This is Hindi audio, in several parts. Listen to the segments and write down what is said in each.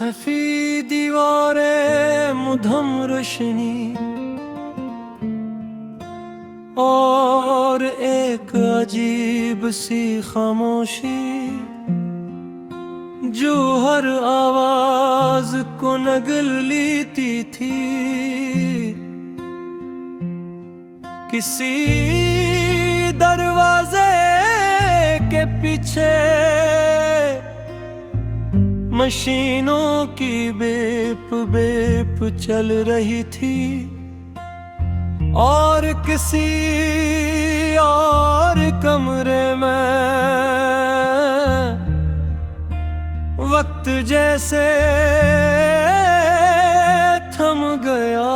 सफेद दीवारें मुधम रोशनी और एक अजीब सी खामोशी जो हर आवाज को नगल लेती थी। किसी दरवाजे के पीछे मशीनों की बेप बेप चल रही थी और किसी और कमरे में वक्त जैसे थम गया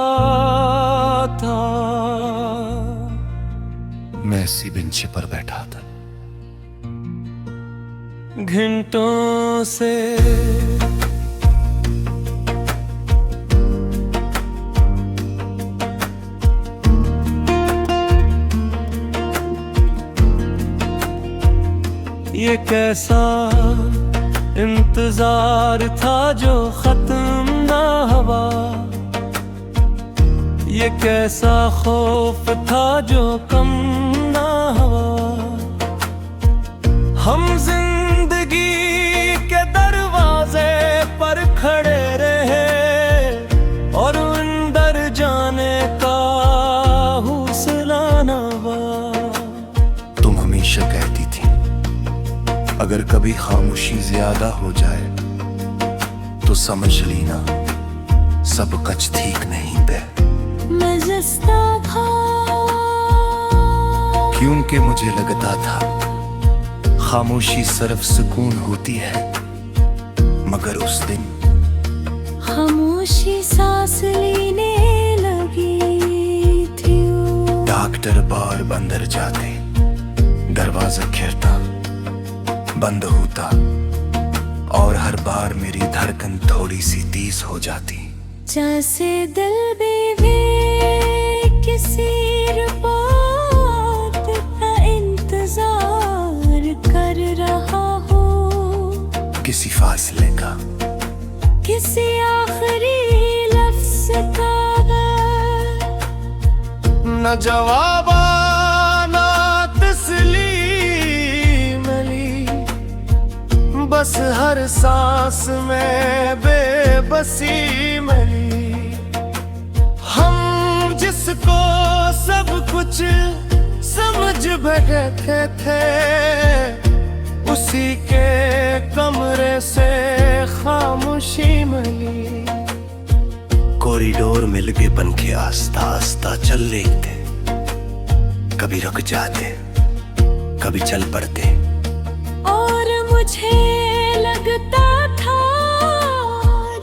था। मैं इसी बेंच पर बैठा था घंटों से। ये कैसा इंतजार था जो खत्म ना हुआ, ये कैसा खौफ था जो कम ना हुआ। हम जिंदगी के दरवाजे पर खड़े रहे और अंदर जाने का हौसला ना हुआ। तुम हमेशा कहती थी अगर कभी खामोशी ज्यादा हो जाए तो समझ लेना सब कुछ ठीक नहीं थे। मैं जस्ता था क्योंकि मुझे लगता था खामोशी सिर्फ सुकून होती है, मगर उस दिन खामोशी सांस लेने लगी थी। डॉक्टर बार अंदर जाते, दरवाजा खिड़ता बंद होता और हर बार मेरी धड़कन थोड़ी सी तेज हो जाती, जैसे दिल बेवे किसी रिपोर्ट का इंतजार कर रहा हो, किसी फासले का, किसी आखिरी लफ्ज का। न जवाब ना तस्लीम मिली, बस हर सांस में बेबसी मिली। हम जिसको सब कुछ समझ बैठे थे उसी के कमरे से खामोशी मिली। कॉरिडोर में लगे पंखे आस्ता आस्ता चल रहे थे, कभी रुक जाते कभी चल पड़ते और मुझे लगता था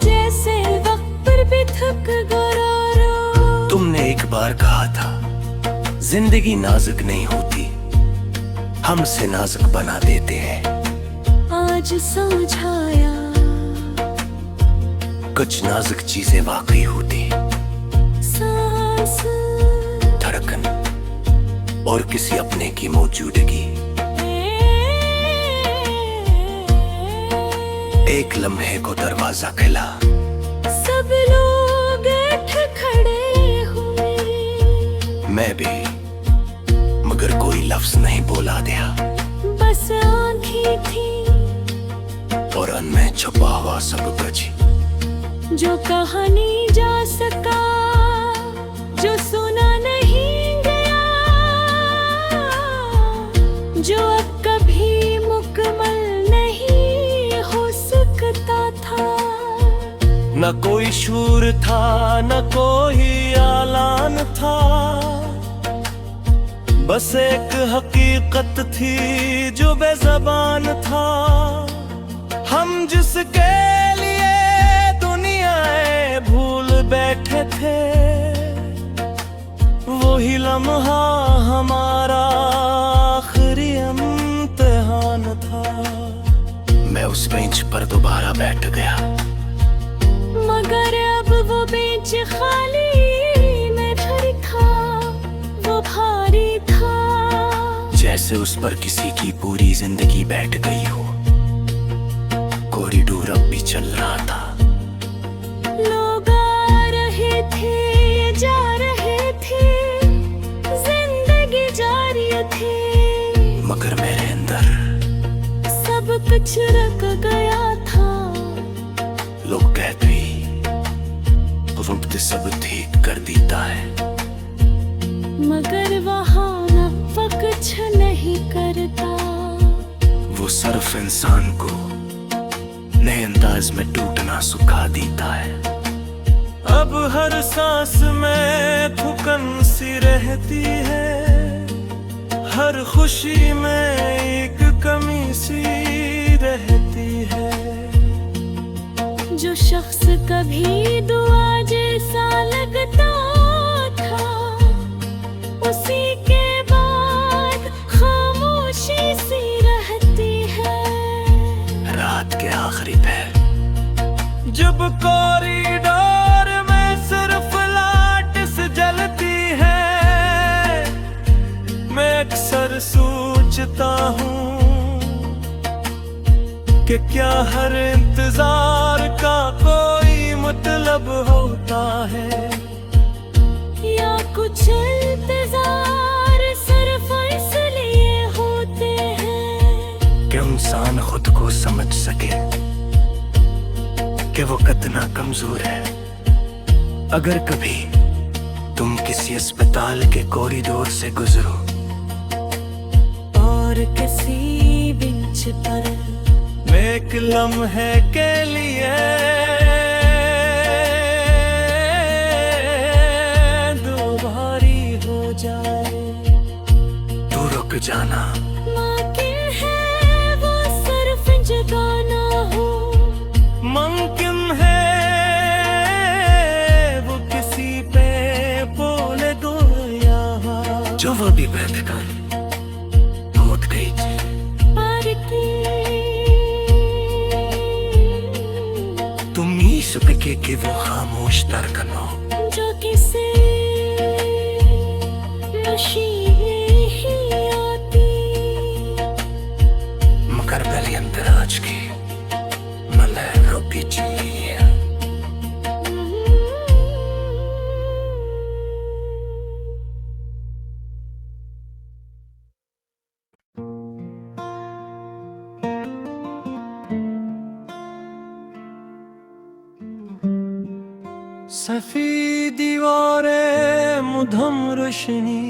जैसे वक्त पर भी थक गया। तुमने एक बार कहा था जिंदगी नाजुक नहीं होती, हमसे नाजुक बना देते हैं। आज समझाया कुछ नाजुक चीजें वाकई होती, सांस, धड़कन और किसी अपने की मौजूदगी। एक लम्हे को दरवाजा खुला, सब लोग खड़े हुए, मैं भी, मगर कोई लफ्ज नहीं बोला दिया। बस आंखें थी और उनमें छुपा हुआ सब कुछ जो कहा नहीं जा सका, जो सुना नहीं गया, जो अब कभी मुकम्मल नहीं हो सकता था। न कोई शूर था न कोई ऐलान था, बस एक हकीकत थी जो बेज़बान था। हम जिसके लिए दुनियाएं भूल बैठे थे वही लम्हा हमारा आखिरी इम्तिहान था। मैं उस बेंच पर दोबारा बैठ गया, मगर अब वो बेंच खाली नहीं था, वो भारी था। जैसे उस पर किसी की पूरी जिंदगी बैठ गई हो। कॉरिडोर अब भी चल रहा था, थी, मगर मेरे अंदर सब कुछ रख गया था। लोग कहते ही वक्त सब ठीक कर देता है, मगर वहाँ नफ़ा कुछ नहीं करता। वो सिर्फ इंसान को नए अंदाज में टूटना सिखा देता है। अब हर सांस में थुकन सी रहती है, हर खुशी में एक कमी सी रहती है। जो शख्स कभी दुआ जैसा लगता था, उसी के बाद खामोशी सी रहती है। रात के आखिरी पहर जब कॉरिडोर में सिर्फ लाइट से जलती है, मैं अक्सर सोचता हूँ कि क्या हर इंतजार का कोई मतलब होता है, या कुछ इंतजार सिर्फ इसलिए होते हैं कि इंसान खुद को समझ सके कि वो कितना कमजोर है। अगर कभी तुम किसी अस्पताल के कॉरिडोर से गुजरो और किसी बेंच पर एक लम्हे के लिए दो भारी हो जाए, तो रुक जाना। मुमकिन है वो सिर्फ जगह ना हो, मुमकिन है वो किसी पे बोले दो यहाँ, जो वो भी बैठकर पहुंच गई थी। पर की तुम ही सके कि वो खामोश धड़कन हो जो किसी नशीब में ही आती, मगर पहले अंदर आज की मलह रोपी चाहिए। सफेद दीवारें मुधम रोशनी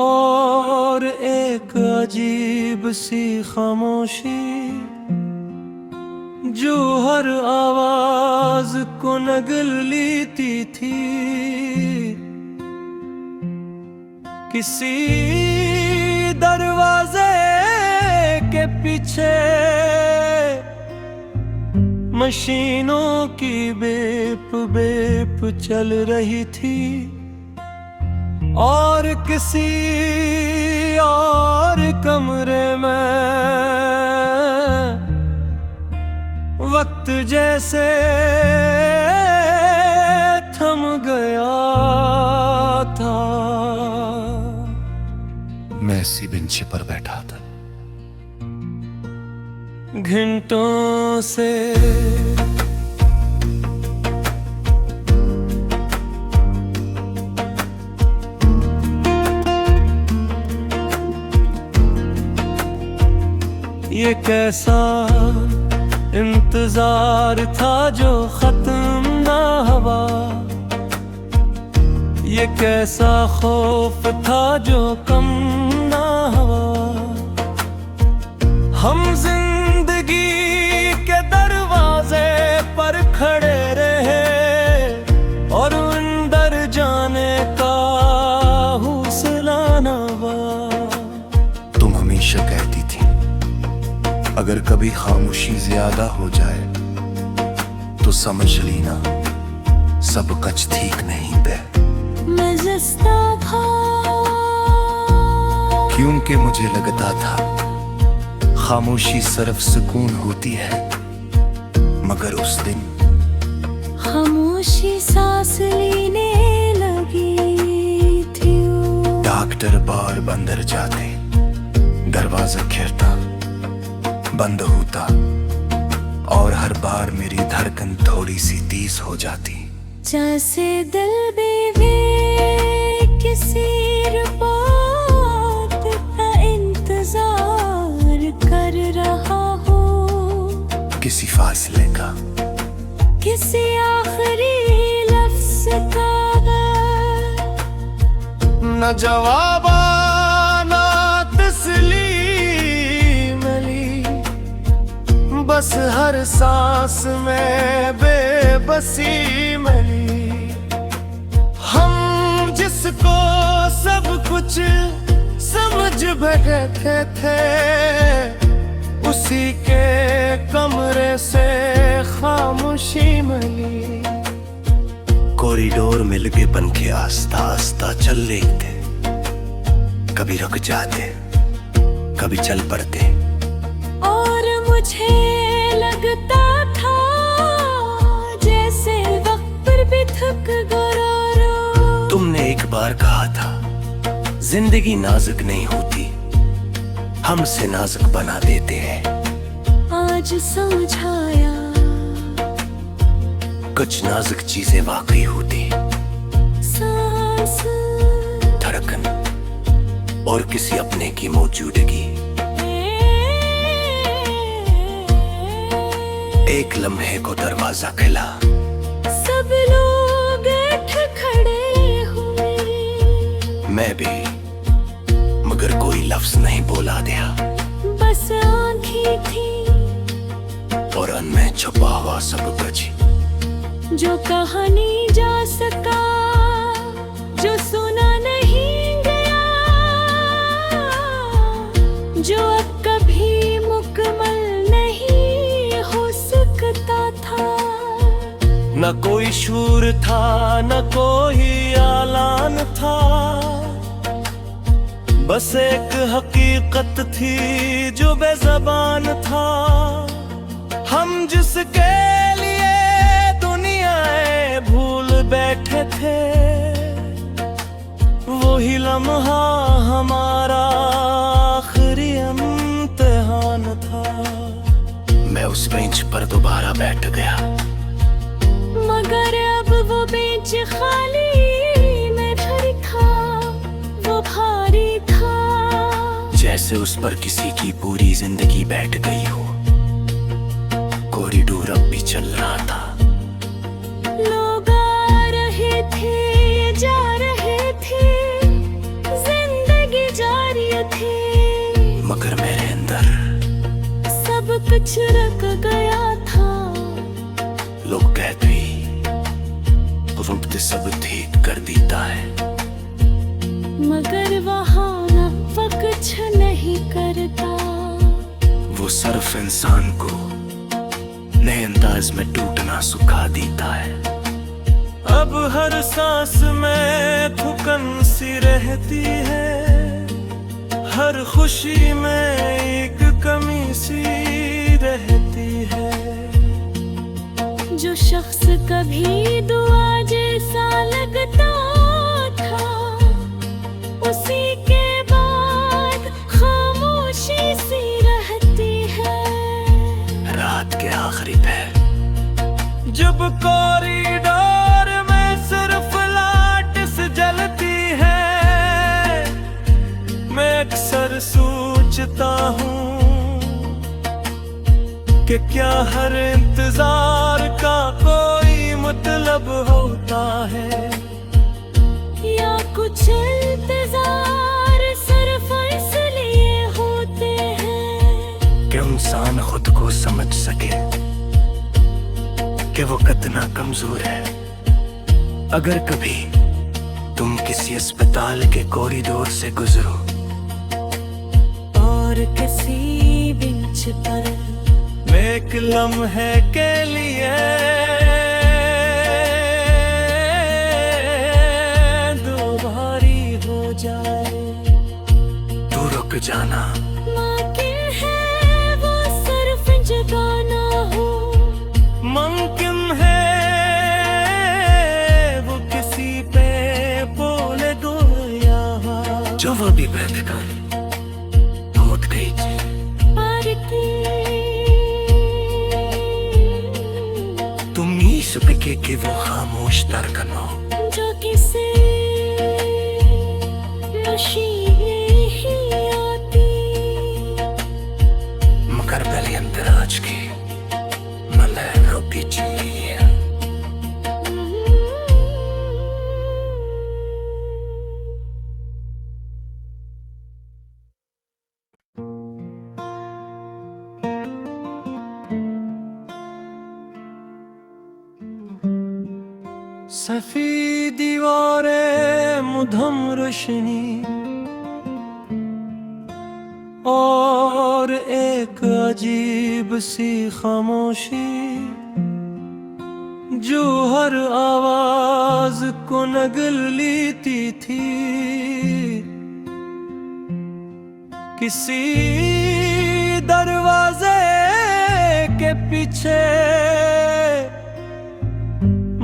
और एक अजीब सी खामोशी जो हर आवाज को नगल लेती थी। किसी दरवाजे के पीछे मशीनों की बेप बेप चल रही थी और किसी और कमरे में वक्त जैसे थम गया था। मैं इसी बेंच पर बैठा था, घंटों से ये कैसा इंतजार था जो खत्म ना हुआ, ये कैसा खौफ था जो कम ना हुआ। हम जिंदगी के दरवाजे पर खड़े रहे और अंदर जाने का हौसला ना हुआ। तुम हमेशा कहती थी अगर कभी खामोशी ज्यादा हो जाए तो समझ लेना सब कुछ ठीक नहीं बे। मैं जस्ता था क्योंकि मुझे लगता था खामोशी सिर्फ सुकून होती है, मगर उस दिन खामोशी सांस लेने लगी थी। डॉक्टर बार अंदर जाते, दरवाजा खिड़ता बंद होता और हर बार मेरी धड़कन थोड़ी सी तेज हो जाती, जैसे दिल बेवे किसी किसी आखिरी लफ्ज का न जवाब ना तस्लीम मिली, बस हर सांस में बेबसी मिली। हम जिसको सब कुछ समझ बैठे थे, उसी के कमरे से खामोशी मिली। कॉरिडोर में लगे पंखे आस्ता आस्ता चल रहे थे, कभी रुक जाते कभी चल पड़ते। और मुझे लगता था जैसे वक्त पर भी थक गया। तुमने एक बार कहा था जिंदगी नाजुक नहीं होती, हमसे नाजुक बना देते हैं। आज समझाया कुछ नाजुक चीजें वाकई होती, सांस, धड़कन और किसी अपने की मौजूदगी। एक लम्हे को दरवाजा खुला, सब लोग खड़े हुए। मैं भी, मगर कोई लफ्ज नहीं बोला दिया। बस आंखें थी और उनमें छुपा हुआ सब कुछ जो कहा नहीं जा सका, जो सुना नहीं गया, जो अब कभी मुकम्मल नहीं हो सकता था। न कोई शूर था न कोई आलान था, बस एक हकीकत थी जो बेज़बान था। हम जिसके लिए दुनियाएं भूल बैठे थे, वही लम्हा हमारा आखिरी इम्तिहान था। मैं उस बेंच पर दोबारा बैठ गया, मगर अब वो बेंच खाली मैं भरी था, वो भारी था। जैसे उस पर किसी की पूरी जिंदगी बैठ गई हो। कॉरिडोर अब भी चल रहा था, लोग आ रहे थे जा रहे थे, जिंदगी जारी थी, मगर मेरे अंदर सब कुछ रख गया था। लोग कहते वक्त सब ठीक कर देता है, मगर वहाँ नफ़ा कुछ नहीं करता। वो सिर्फ इंसान को नए अंदाज में टूटना सिखा देता है। अब हर सांस में थुकन सी रहती है, हर खुशी में एक कमी सी रहती है। जो शख्स कभी दुआ जैसा लगता था, उसी के बाद खामोशी सी रहती है। रात के आखिरी पहर जब कॉरिडोर में सिर्फ लाइट से जलती है, मैं अक्सर सोचता हूँ कि क्या हर इंतजार का कोई मतलब होता है, या कुछ इंतजार सिर्फ इसलिए होते हैं कि इंसान खुद को समझ सके कि वो कितना कमजोर है। अगर कभी तुम किसी अस्पताल के कॉरिडोर से गुजरो और किसी बेंच पर एक लम्हे के लिए दो भारी हो जाए, तो रुक जाना। मुमकिन है वो सिर्फ जगाना हो, मुमकिन है वो किसी पे बोले दो यहाँ, जो वो भी बैठकर मौत गई थी। पर तुम ही सुबह के वो खामोश धड़कन हो जो किसी नशीब ही आती, मगर पहले अंदर आज की मलहर रोटी चाहिए। सफेद दीवारें मुधम रोशनी और एक अजीब सी खामोशी जो हर आवाज को नगल लेती थी। किसी दरवाजे के पीछे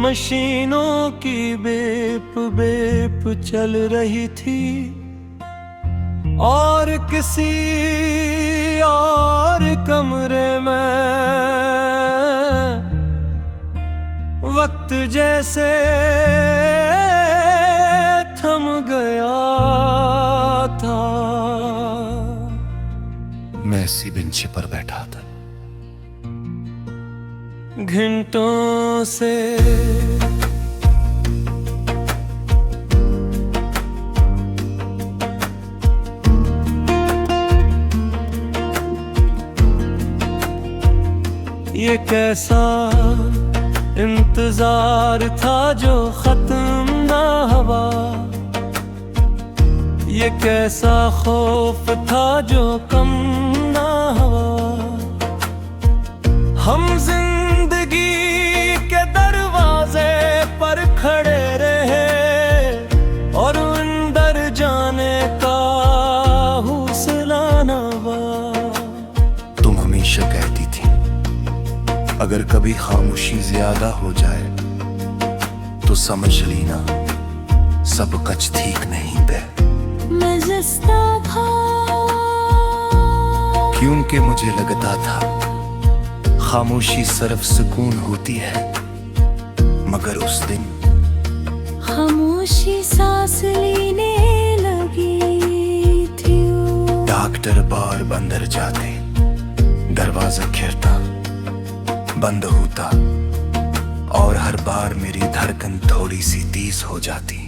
मशीनों की बेप बेप चल रही थी और किसी और कमरे में वक्त जैसे थम गया था। मैं इसी बेंच पर बैठा था, घंटों से ये कैसा इंतजार था जो खत्म ना हुआ, ये कैसा खौफ था जो कम ना हुआ। हम जिंदगी के दरवाजे पर खड़े रहे और अंदर जाने का हौसला ना हुआ। तुम हमेशा कहती थी अगर कभी खामोशी ज्यादा हो जाए तो समझ लेना सब कुछ ठीक नहीं बे। मैं जस्ता था क्योंकि मुझे लगता था खामोशी सिर्फ सुकून होती है, मगर उस दिन खामोशी सांस लेने लगी थी। डॉक्टर बार अंदर जाते, दरवाजा खिड़ता बंद होता और हर बार मेरी धड़कन थोड़ी सी तेज हो जाती।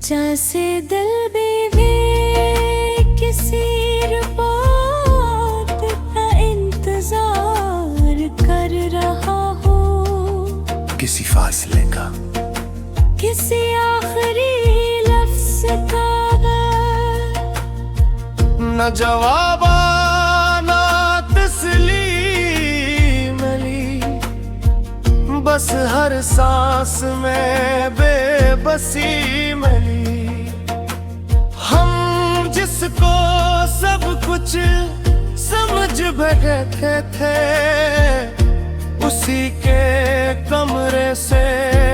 जैसे दिल बेवे किसी रिपोर्ट का इंतजार कर रहा हो, किसी फासले का, किसी आखिरी लफ्ज का। न जवाब ना तस्लीम मिली, बस हर सांस में बेबसी मिली। हम जिसको सब कुछ समझ बैठे थे उसी के कमरे से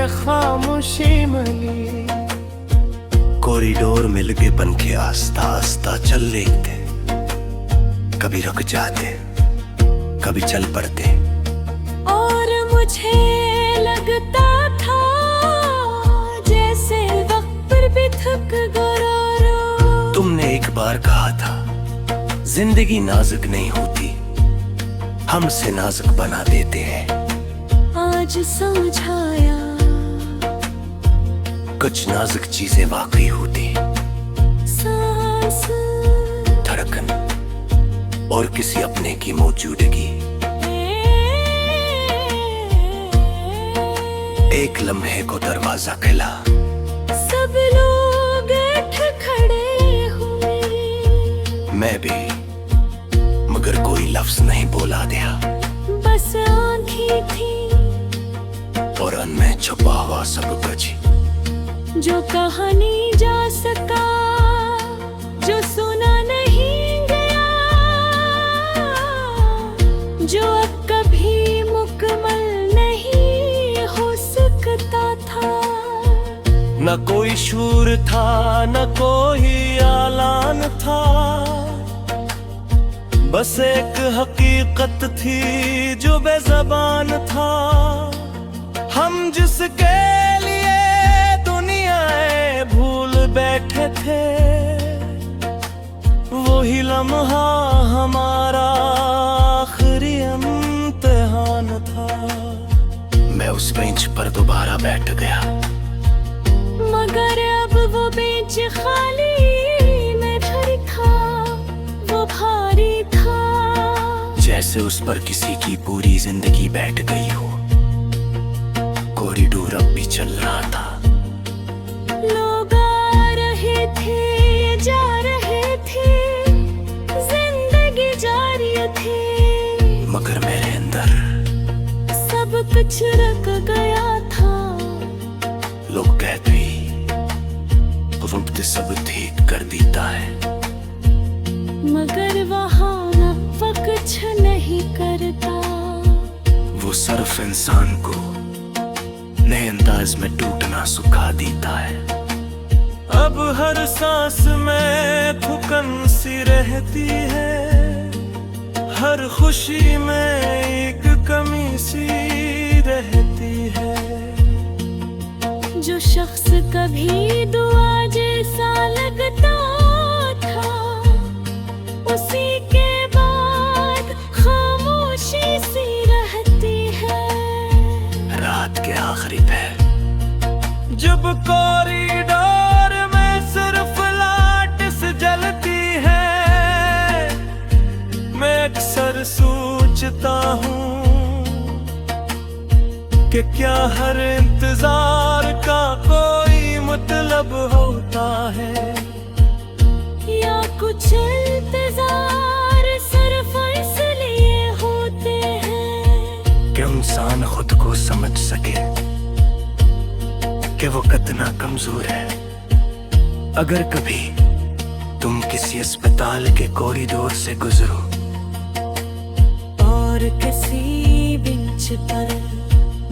खामोशी मिली। कॉरिडोर में लगे पंखे आस्ता आस्ता चल लेते, कभी रुक जाते कभी चल पड़ते। और मुझे लगता था जैसे वक्त पर भी थक गया। तुमने एक बार कहा था जिंदगी नाजुक नहीं होती, हमसे नाजुक बना देते हैं। आज समझाया कुछ नाजुक चीजें वाकई होती, सांस, धड़कन और किसी अपने की मौजूदगी। एक लम्हे को दरवाजा खुला, सब लोग खड़े हुए, मैं भी, मगर कोई लफ्ज नहीं बोला दिया। बस आंखें थी और उनमें छुपा हुआ सब कुछ जो कहा नहीं जा सका, जो सुना नहीं गया, जो अब कभी मुकम्मल नहीं हो सकता था। न कोई शूर था न कोई आलान था, बस एक हकीकत थी जो बेज़बान था। हम जिसके लिए दुनियाएं भूल बैठे थे वही लम्हा हमारा आखिरी इम्तिहान था। मैं उस बेंच पर दोबारा बैठ गया, मगर अब वो बेंच खाली नहीं था, वो भारी था। जैसे उस पर किसी की पूरी जिंदगी बैठ गई हो। कॉरिडोर अब भी चल रहा था, थे जा रहे थे, जिंदगी जारी थी, मगर मेरे अंदर सब कुछ रख गया था। लोग कहते ही रब ते सब ठीक कर देता है, मगर वहाँ रब्ब कुछ नहीं करता। वो सिर्फ इंसान को नए अंदाज में टूटना सिखा देता है। अब हर सांस में थुकन सी रहती है, हर खुशी में एक कमी सी रहती है। जो शख्स कभी दुआ जैसा लगता था, उसी के बाद खामोशी सी रहती है। रात के आखिरी पहर जब कॉरिडोर में सिर्फ लाइट से जलती है, मैं अक्सर सोचता हूँ कि क्या हर इंतजार का कोई मतलब होता है, या कुछ इंतजार सिर्फ इसलिए होते हैं कि इंसान खुद को समझ सके कि वो कितना कमजोर है। अगर कभी तुम किसी अस्पताल के कॉरिडोर से गुजरो और किसी बेंच पर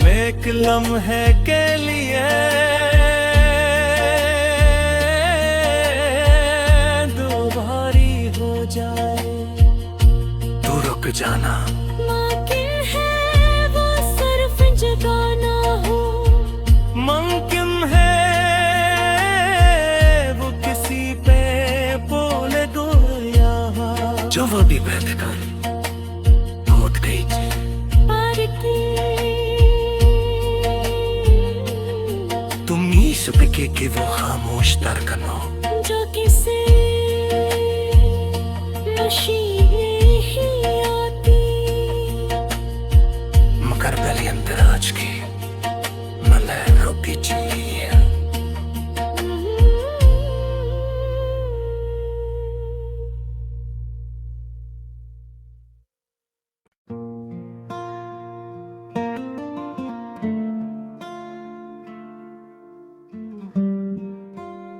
एक लम्हे के लिए दो भारी हो जाए, तो रुक जाना। मुमकिन है वो सिर्फ जगाना हो, मुमकिन है वो किसी पे बोले दो यहाँ। जो वो भी बेदखल होत गई पर की तुम ही सुबह के वो खामोश दरकन हो, जो किसी नशीब में ही आती। मगर पहले अंदर आज की मलय रोटी चाहिए।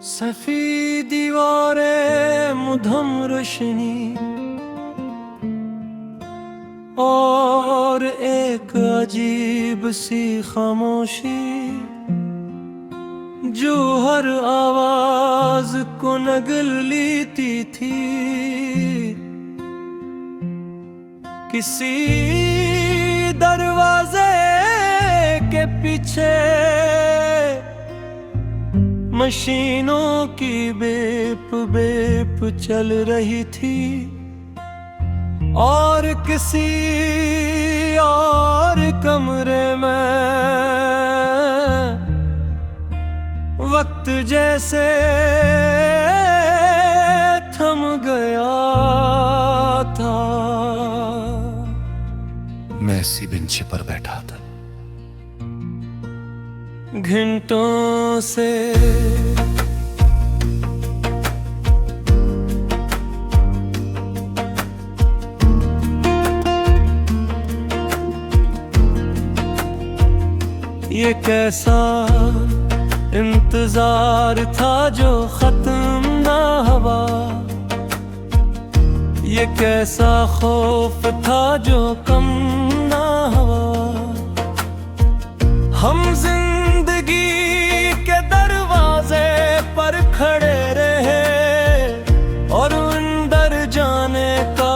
सफेद दीवारें मुधम रोशनी और एक अजीब सी खामोशी जो हर आवाज को नगल लेती थी। किसी दरवाजे के पीछे मशीनों की बेप बेप चल रही थी और किसी और कमरे में वक्त जैसे थम गया था। मैं इसी बेंच पर बैठा था, घंटों से ये कैसा इंतजार था जो खत्म ना हुआ, ये कैसा खौफ था जो कम ना हुआ। हम जिंदगी के दरवाजे पर खड़े रहे और अंदर जाने का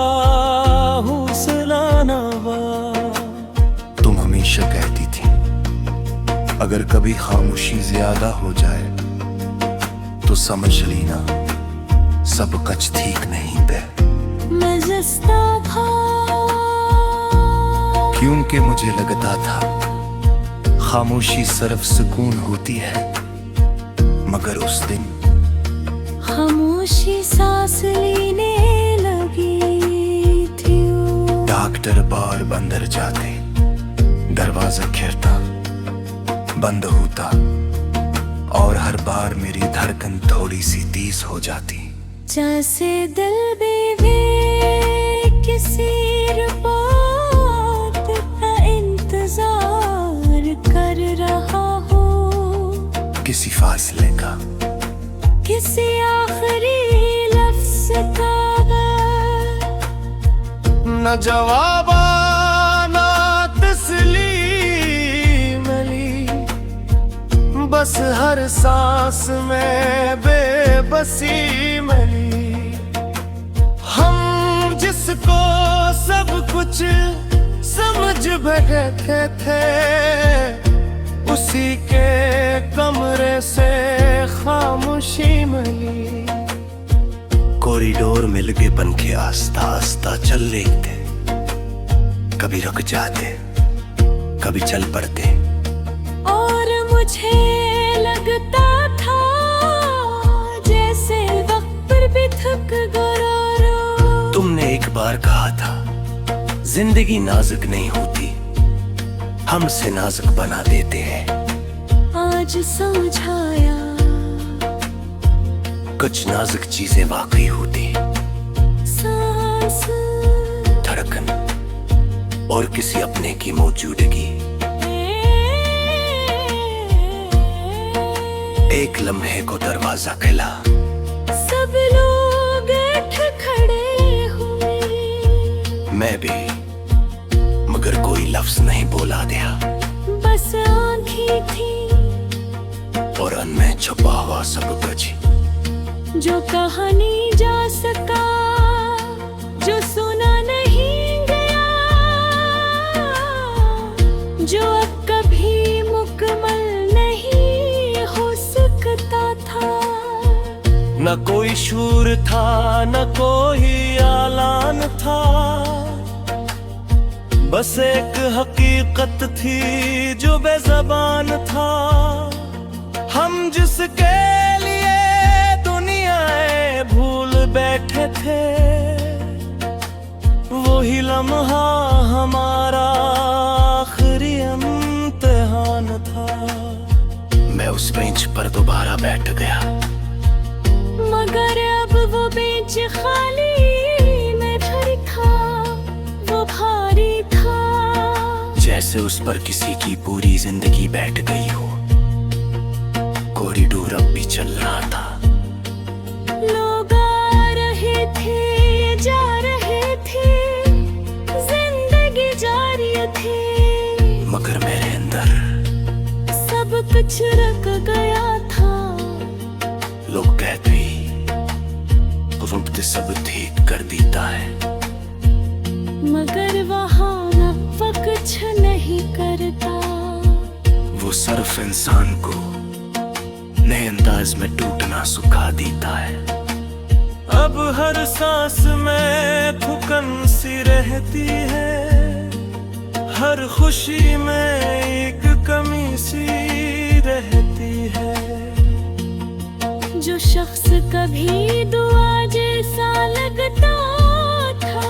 हौसला ना हुआ। तुम हमेशा कहती थी अगर कभी खामोशी ज्यादा हो जाए तो समझ लेना सब कुछ ठीक नहीं थे। मैं जस्ता था क्योंकि मुझे लगता था खामोशी सिर्फ सुकून होती है, मगर उस दिन खामोशी सांस लेने लगी थी। डॉक्टर बार अंदर जाते, दरवाजा खिड़ता बंद होता और हर बार मेरी धड़कन थोड़ी सी तेज हो जाती। जैसे दिल बेवे किसी रिपोर्ट का इंतजार कर रहा हो, किसी फासले का, किसी आखिरी लफ्ज का। न जवाब ना तस्लीम मिली, बस हर सांस में बेबसी मिली। हम जिसको सब कुछ समझ बैठे थे, उसी के कमरे से खामोशी मिली। कॉरिडोर में लगे पंखे आस्ता आस्ता चल रहे थे, कभी रुक जाते, कभी चल पड़ते। और मुझे लगता था जैसे वक्त पर भी थक गया। तुमने एक बार कहा था, जिंदगी नाजुक नहीं होती, हमसे नाजुक बना देते हैं। आज समझाया कुछ नाजुक चीजें वाकई होती, सांस, धड़कन और किसी अपने की मौजूदगी। एक लम्हे को दरवाजा खुला, सब लोग खड़े हुए। मैं भी, मगर कोई लफ्ज नहीं बोला दिया। बस आंखें थी और उनमें छुपा हुआ सब कुछ, जो कहा नहीं जा सका, जो सुना नहीं गया, जो अब कभी मुकम्मल नहीं हो सकता था। न कोई शूर था, न कोई आलान था, बस एक हकीकत थी जो बेज़बान था। हम जिसके लिए दुनियाएं भूल बैठे थे, वही लम्हा हमारा आखिरी इम्तिहान था। मैं उस बेंच पर दोबारा बैठ गया, मगर अब वो बेंच खाली नहीं था, वो भारी था। जैसे उस पर किसी की पूरी जिंदगी बैठ गई हो। कॉरिडोर अब भी चल रहा था, लोग आ रहे थे, जा रहे थे, जिंदगी जारी थी। मगर मेरे अंदर सब कुछ रख गया था। लोग कहते ही वक्त सब ठीक कर देता है, मगर वहाँ नफ़ा कुछ नहीं करता। वो सिर्फ इंसान को नए अंदाज में टूटना सिखा देता है। अब हर सांस में थुकन सी रहती है, हर खुशी में एक कमी सी रहती है। जो शख्स कभी दुआ जैसा लगता था,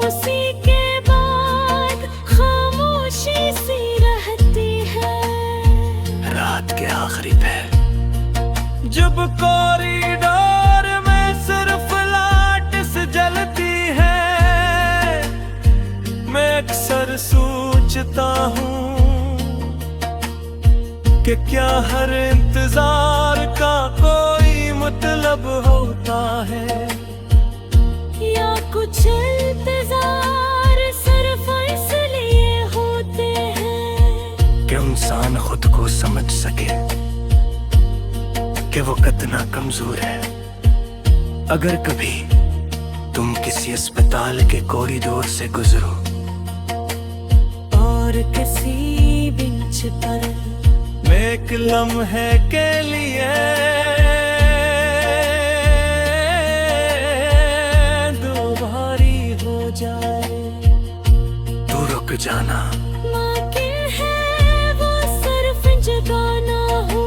उसी के बाद खामोशी सी रहती है। रात के आखिरी पहर, जब कॉरिडोर में सिर्फ लाइट्स जलती है, मैं अक्सर सोचता हूँ कि क्या हर इंतजार का कोई मतलब होता है। या कुछ इंतजार सिर्फ इसलिए होते हैं कि इंसान खुद को समझ सके कि वो कितना कमजोर है। अगर कभी तुम किसी अस्पताल के कॉरिडोर से गुजरो और किसी बेंच पर एक लम्हे के लिए दो भारी हो जाए, तो रुक जाना। मुमकिन है वो सिर्फ जगाना हो,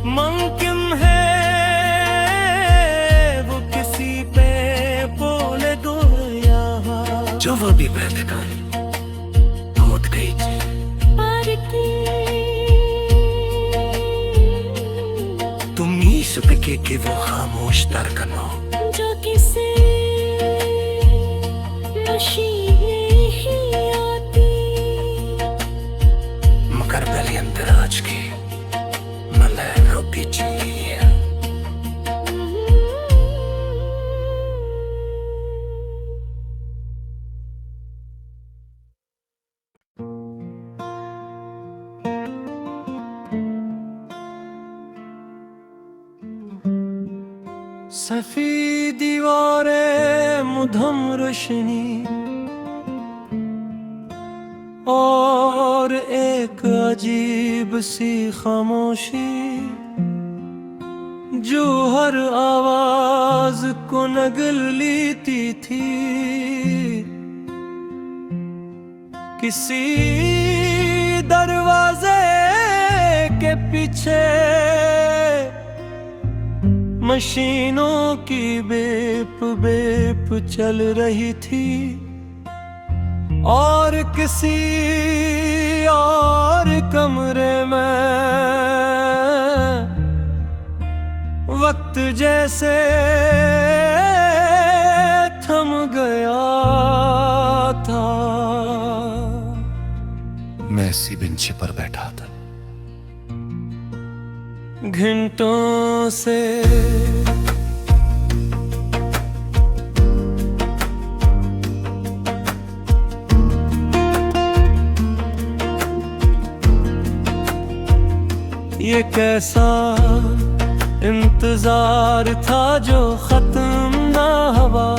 मुमकिन है वो किसी पे बोले दो यहाँ। जो वो भी बैठकर मौत गई थी, पर की के वो खामोश धड़कन हो जो किसी नशीले ही आती मगर पहले अंदराज की मलय रोपी चाहिए सफेद दीवारें मुधम रोशनी और एक अजीब सी खामोशी जो हर आवाज को नगल लेती थी। किसी दरवाजे के पीछे मशीनों की बेप बेप चल रही थी और किसी और कमरे में वक्त जैसे थम गया था। मैं इसी बेंच पर बैठा था, घंटों से ये कैसा इंतजार था जो खत्म ना हुआ,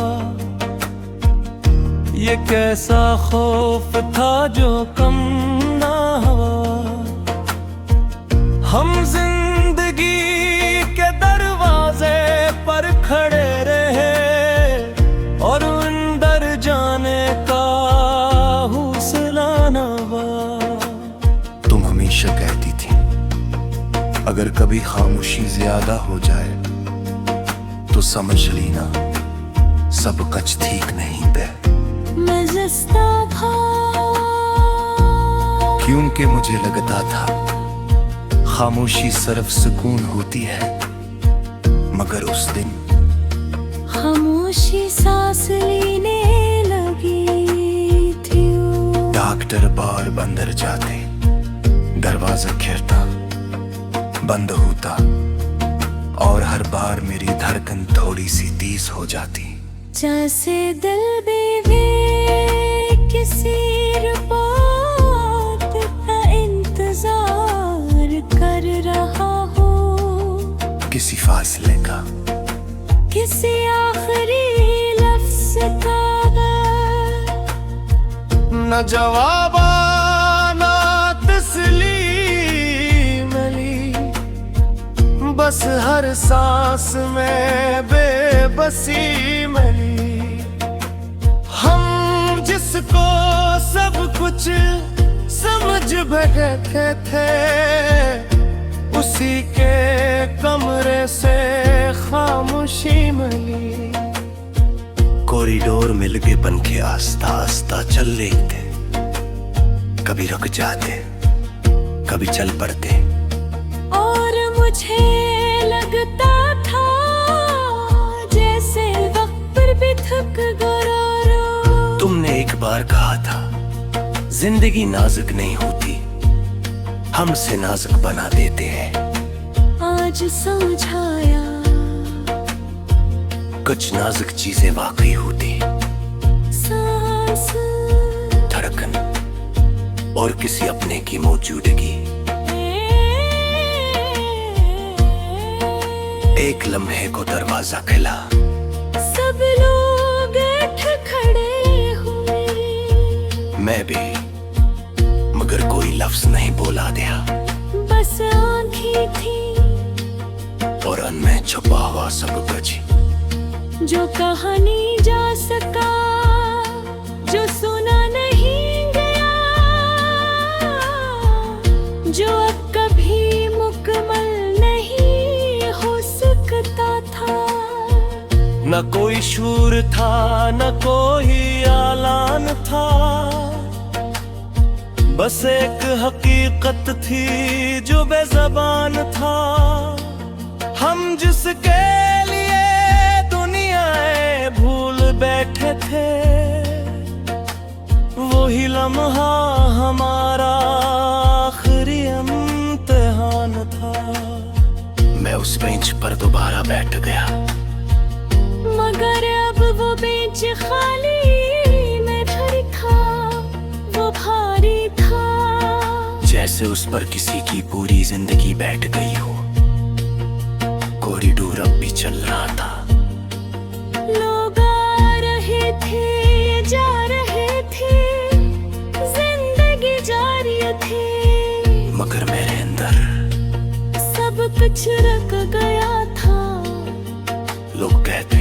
ये कैसा खौफ था जो कम ना हुआ। हम जिंदगी के दरवाजे पर खड़े रहे और अंदर जाने का हौसला ना हुआ। तुम हमेशा कहती थी अगर कभी खामोशी ज्यादा हो जाए तो समझ लेना सब कुछ ठीक नहीं थे। मैं जस्ता था क्योंकि मुझे लगता था खामोशी सिर्फ सुकून होती है, मगर उस दिन खामोशी सांस लेने लगी थी। डॉक्टर बार बंदर जाते, दरवाजा खिड़ता बंद होता और हर बार मेरी धड़कन थोड़ी सी तेज हो जाती। जैसे दिल बेवे किसी रिपोर्ट का इंतजार कर रहा हो, किसी फासले का, किसी आखिरी लफ्ज का। न जवाब ना तस्लीम मिली, बस हर सांस में बेबसी मिली। हम जिसको सब कुछ समझ बैठे थे उसी के कमरे से खामोशी मिली। कॉरिडोर में लगे पंखे आस्ता आस्ता चल लेते, कभी रुक जाते कभी चल पड़ते। और मुझे लगता था जैसे वक्त पर भी थक गया। तुमने एक बार कहा था जिंदगी नाजुक नहीं होती, हमसे नाजुक बना देते हैं। आज समझाया कुछ नाजुक चीजें वाकई होती, सांस, धड़कन और किसी अपने की मौजूदगी। एक लम्हे को दरवाजा खुला, सब लोग खड़े हुए। मैं भी, मगर कोई लफ्ज नहीं बोला दिया। बस आंखें थी और उनमें छुपा हुआ सब कुछ जो कहा नहीं जा सका, जो सुना नहीं गया, जो अब कभी मुकम्मल नहीं हो सकता था। न कोई शूर था न कोई आलान था, बस एक हकीकत थी जो बेज़बान था। हम जिसके लिए दुनियाएं भूल बैठे थे, वही लम्हा हमारा आखिरी इम्तिहान था। मैं उस बेंच पर दोबारा बैठ गया, मगर अब वो बेंच खाली, मैं खड़ी था, वो भारी था। जैसे उस पर किसी की पूरी जिंदगी बैठ गई हो। कॉरिडोर अब भी चल रहा था, लोग आ रहे थे, जा रहे थे, जिंदगी जारी थी, मगर मेरे अंदर सब कुछ रख गया था। लोग कहते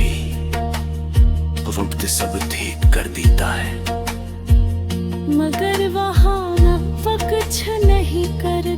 वक्त सब ठीक कर देता है, मगर वहाँ न कुछ नहीं कर